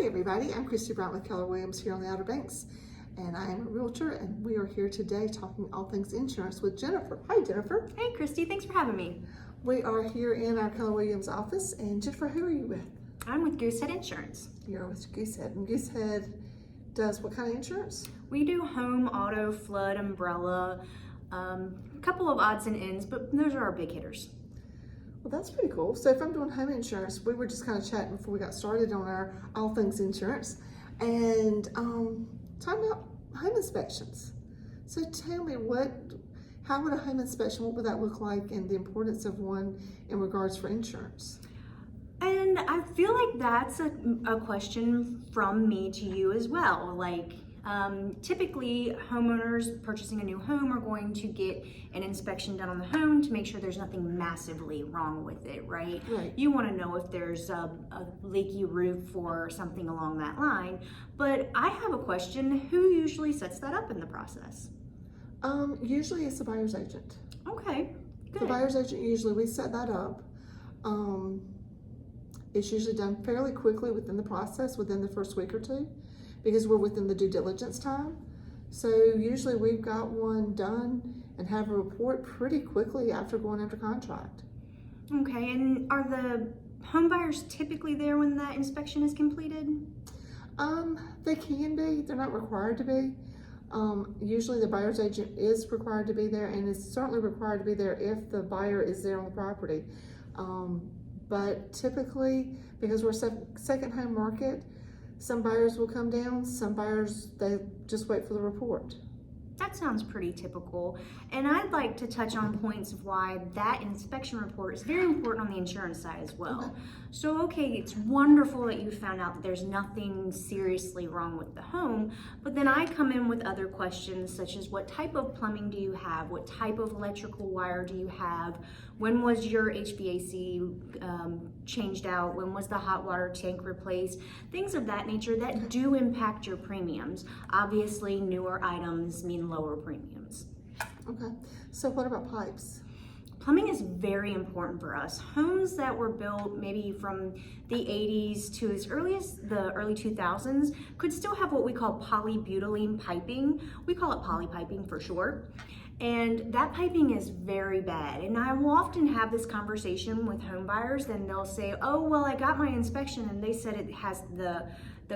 Hi everybody, I'm Christi Bryant with Keller Williams here on the Outer Banks, and I am a realtor, and we are here today talking all things insurance with Jennifer. Hi Jennifer. Hey Christy, thanks for having me. We are here in our Keller Williams office, and Jennifer, who are you with? I'm with Goose Head Insurance. You're with Goose Head, and Goose Head does what kind of insurance? We do home, auto, flood, umbrella, a couple of odds and ends, but those are our big hitters. Well, that's pretty cool. So if I'm doing home insurance, we were just kind of chatting before we got started on our all things insurance, and talking about home inspections. So tell me, how would a home inspection, what would that look like, and the importance of one in regards for insurance? And I feel like that's a question from me to you as well. Typically homeowners purchasing a new home are going to get an inspection done on the home to make sure there's nothing massively wrong with it, right? Right. You want to know if there's a leaky roof or something along that line. But I have a question. Who usually sets that up in the process? Usually it's the buyer's agent. Okay, good. The buyer's agent, usually we set that up. It's usually done fairly quickly within the process, within the first week or two, because we're within the due diligence time. So usually we've got one done and have a report pretty quickly after going under contract. Okay, and are the home buyers typically there when that inspection is completed? They can be, they're not required to be. Usually the buyer's agent is required to be there, and is certainly required to be there if the buyer is there on the property. But typically, because we're a second home market, some buyers will come down, some buyers, they just wait for the report. That sounds pretty typical. And I'd like to touch on points of why that inspection report is very important on the insurance side as well. Okay. So, okay, it's wonderful that you found out that there's nothing seriously wrong with the home, but then I come in with other questions such as what type of plumbing do you have? What type of electrical wire do you have? When was your HVAC changed out? When was the hot water tank replaced? Things of that nature that do impact your premiums. Obviously, newer items mean lower premiums. Okay, so what about pipes? Plumbing is very important for us. Homes that were built maybe from the 80s to as early as the early 2000s could still have what we call polybutylene piping. We call it poly piping for short. And that piping is very bad. And I will often have this conversation with home buyers, and they'll say, oh, well, I got my inspection and they said it has the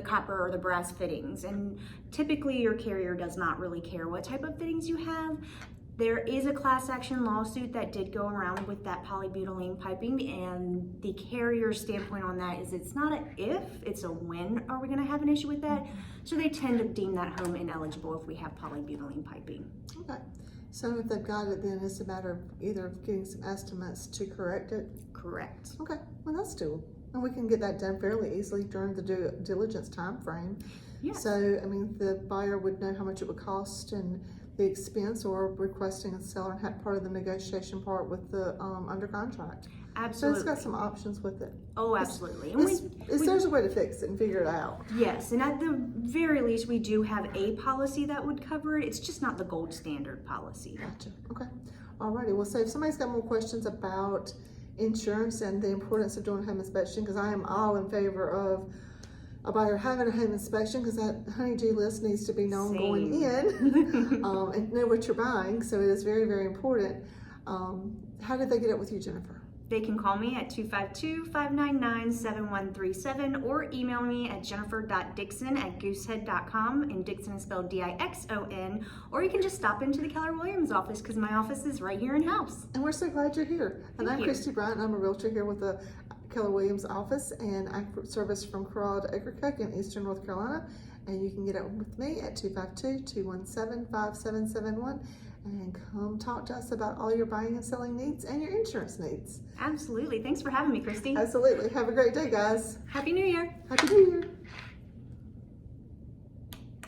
copper or the brass fittings. And typically your carrier does not really care what type of fittings you have. There is a class action lawsuit that did go around with that polybutylene piping, and the carrier's standpoint on that is it's not an if, it's a when are we gonna have an issue with that. So they tend to deem that home ineligible if we have polybutylene piping. Okay, so if they've got it, then it's a matter of either getting some estimates to correct it? Correct. Okay, well that's doable. And we can get that done fairly easily during the due diligence time frame. Yes. So, I mean, the buyer would know how much it would cost and the expense, or requesting a seller and had part of the negotiation part with the under contract. Absolutely. So it's got some options with it. Oh, absolutely. And there's a way to fix it and figure it out. Yes, and at the very least, we do have a policy that would cover it. It's just not the gold standard policy. Gotcha. Okay. Alrighty. Well, so if somebody's got more questions about insurance and the importance of doing a home inspection, because I am all in favor of a buyer having a home inspection, because that honey-do list needs to be known going in and know what you're buying. So it is very, very important. How did they get up with you, Jennifer? They can call me at 252-599-7137 or email me at jennifer.dixon@goosehead.com, and Dixon is spelled Dixon, or you can just stop into the Keller Williams office because my office is right here in house. And we're so glad you're here. And I'm Christi Bryant. I'm a realtor here with the Keller Williams office, and I service from Corral to Acrecook in Eastern North Carolina. And you can get up with me at 252-217-5771 and come talk to us about all your buying and selling needs and your insurance needs. Absolutely. Thanks for having me, Christy. Absolutely. Have a great day, guys. Happy New Year. Happy New Year.